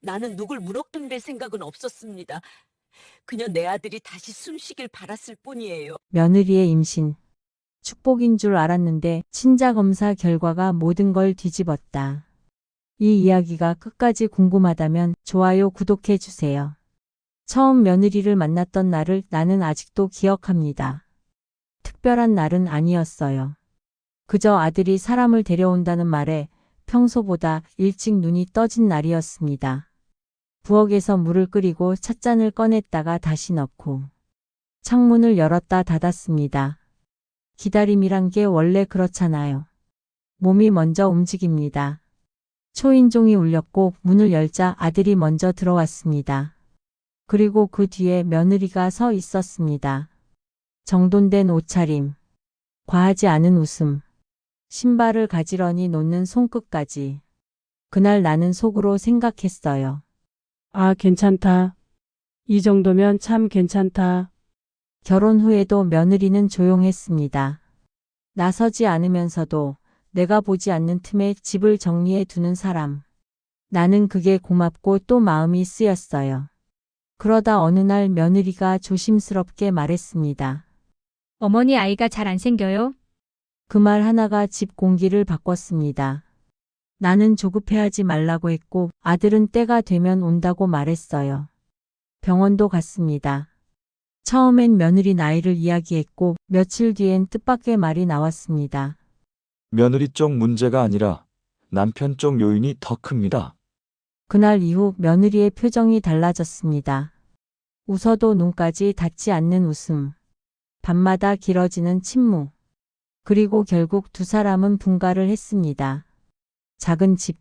나는 누굴 물어뜯을 생각은 없었습니다. 그냥 내 아들이 다시 숨쉬길 바랐을 뿐이에요. 며느리의 임신. 축복인 줄 알았는데 친자 검사 결과가 모든 걸 뒤집었다. 이 이야기가 끝까지 궁금하다면 좋아요, 구독해 주세요. 처음 며느리를 만났던 날을 나는 아직도 기억합니다. 특별한 날은 아니었어요. 그저 아들이 사람을 데려온다는 말에 평소보다 일찍 눈이 떠진 날이었습니다. 부엌에서 물을 끓이고 찻잔을 꺼냈다가 다시 넣고 창문을 열었다 닫았습니다. 기다림이란 게 원래 그렇잖아요. 몸이 먼저 움직입니다. 초인종이 울렸고 문을 열자 아들이 먼저 들어왔습니다. 그리고 그 뒤에 며느리가 서 있었습니다. 정돈된 옷차림, 과하지 않은 웃음, 신발을 가지런히 놓는 손끝까지. 그날 나는 속으로 생각했어요. 아, 괜찮다. 이 정도면 참 괜찮다. 결혼 후에도 며느리는 조용했습니다. 나서지 않으면서도 내가 보지 않는 틈에 집을 정리해 두는 사람. 나는 그게 고맙고 또 마음이 쓰였어요. 그러다 어느 날 며느리가 조심스럽게 말했습니다. 어머니 아이가 잘 안 생겨요? 그 말 하나가 집 공기를 바꿨습니다. 나는 조급해하지 말라고 했고 아들은 때가 되면 온다고 말했어요. 병원도 갔습니다. 처음엔 며느리 나이를 이야기했고 며칠 뒤엔 뜻밖의 말이 나왔습니다. 며느리 쪽 문제가 아니라 남편 쪽 요인이 더 큽니다. 그날 이후 며느리의 표정이 달라졌습니다. 웃어도 눈까지 닿지 않는 웃음. 밤마다 길어지는 침묵. 그리고 결국 두 사람은 분가를 했습니다. 작은 집,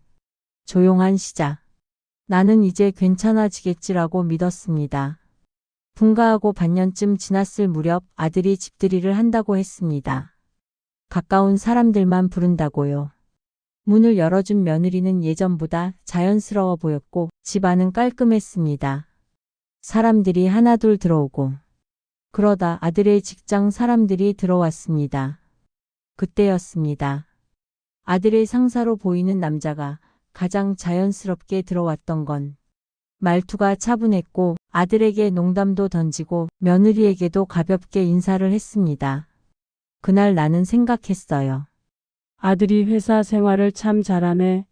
조용한 시작. 나는 이제 괜찮아지겠지라고 믿었습니다. 분가하고 반년쯤 지났을 무렵 아들이 집들이를 한다고 했습니다. 가까운 사람들만 부른다고요. 문을 열어준 며느리는 예전보다 자연스러워 보였고 집안은 깔끔했습니다. 사람들이 하나둘 들어오고 그러다 아들의 직장 사람들이 들어왔습니다. 그때였습니다. 아들의 상사로 보이는 남자가 가장 자연스럽게 들어왔던 건 말투가 차분했고 아들에게 농담도 던지고 며느리에게도 가볍게 인사를 했습니다. 그날 나는 생각했어요. 아들이 회사 생활을 참 잘하네.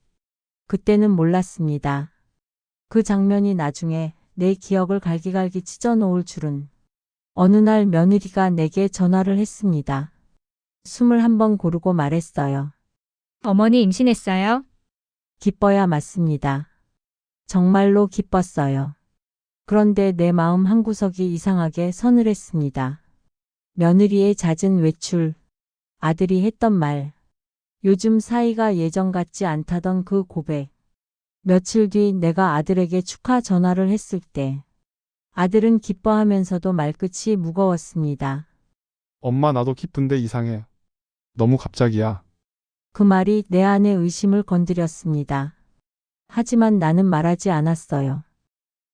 그때는 몰랐습니다. 그 장면이 나중에 내 기억을 갈기갈기 찢어놓을 줄은. 어느 날 며느리가 내게 전화를 했습니다. 숨을 한번 고르고 말했어요. 어머니 임신했어요? 기뻐야 맞습니다. 정말로 기뻤어요. 그런데 내 마음 한구석이 이상하게 서늘했습니다. 며느리의 잦은 외출, 아들이 했던 말, 요즘 사이가 예전 같지 않다던 그 고백. 며칠 뒤 내가 아들에게 축하 전화를 했을 때 아들은 기뻐하면서도 말끝이 무거웠습니다. 엄마 나도 기쁜데 이상해. 너무 갑자기야. 그 말이 내 안의 의심을 건드렸습니다. 하지만 나는 말하지 않았어요.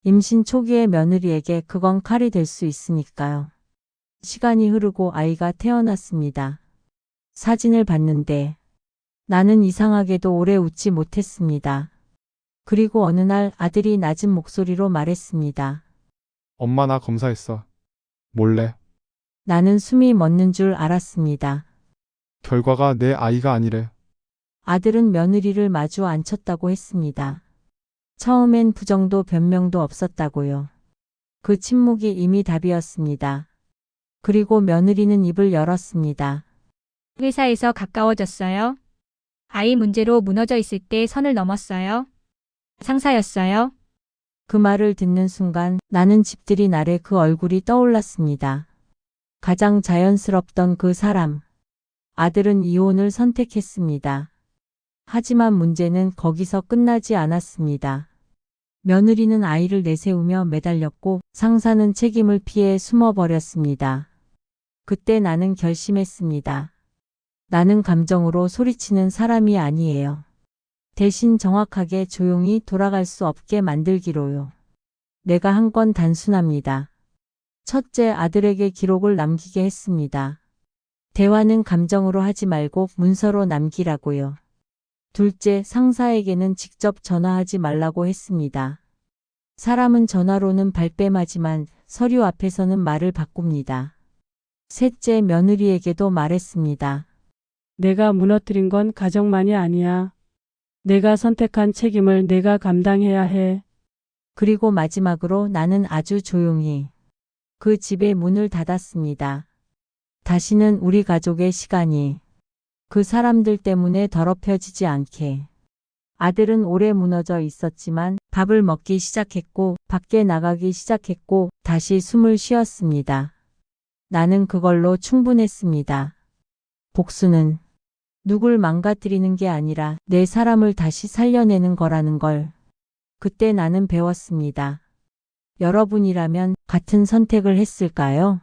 임신 초기의 며느리에게 그건 칼이 될 수 있으니까요. 시간이 흐르고 아이가 태어났습니다. 사진을 봤는데 나는 이상하게도 오래 웃지 못했습니다. 그리고 어느 날 아들이 낮은 목소리로 말했습니다. 엄마 나 검사했어. 몰래. 나는 숨이 멎는 줄 알았습니다. 결과가 내 아이가 아니래. 아들은 며느리를 마주 앉혔다고 했습니다. 처음엔 부정도 변명도 없었다고요. 그 침묵이 이미 답이었습니다. 그리고 며느리는 입을 열었습니다. 회사에서 가까워졌어요? 아이 문제로 무너져 있을 때 선을 넘었어요? 상사였어요? 그 말을 듣는 순간 나는 집들이 날에 그 얼굴이 떠올랐습니다. 가장 자연스럽던 그 사람. 아들은 이혼을 선택했습니다. 하지만 문제는 거기서 끝나지 않았습니다. 며느리는 아이를 내세우며 매달렸고 상사는 책임을 피해 숨어버렸습니다. 그때 나는 결심했습니다. 나는 감정으로 소리치는 사람이 아니에요. 대신 정확하게 조용히 돌아갈 수 없게 만들기로요. 내가 한 건 단순합니다. 첫째, 아들에게 기록을 남기게 했습니다. 대화는 감정으로 하지 말고 문서로 남기라고요. 둘째, 상사에게는 직접 전화하지 말라고 했습니다. 사람은 전화로는 발뺌하지만 서류 앞에서는 말을 바꿉니다. 셋째 며느리에게도 말했습니다. 내가 무너뜨린 건 가정만이 아니야. 내가 선택한 책임을 내가 감당해야 해. 그리고 마지막으로 나는 아주 조용히 그 집의 문을 닫았습니다. 다시는 우리 가족의 시간이 그 사람들 때문에 더럽혀지지 않게. 아들은 오래 무너져 있었지만 밥을 먹기 시작했고 밖에 나가기 시작했고 다시 숨을 쉬었습니다. 나는 그걸로 충분했습니다. 복수는 누굴 망가뜨리는 게 아니라 내 사람을 다시 살려내는 거라는 걸 그때 나는 배웠습니다. 여러분이라면 같은 선택을 했을까요?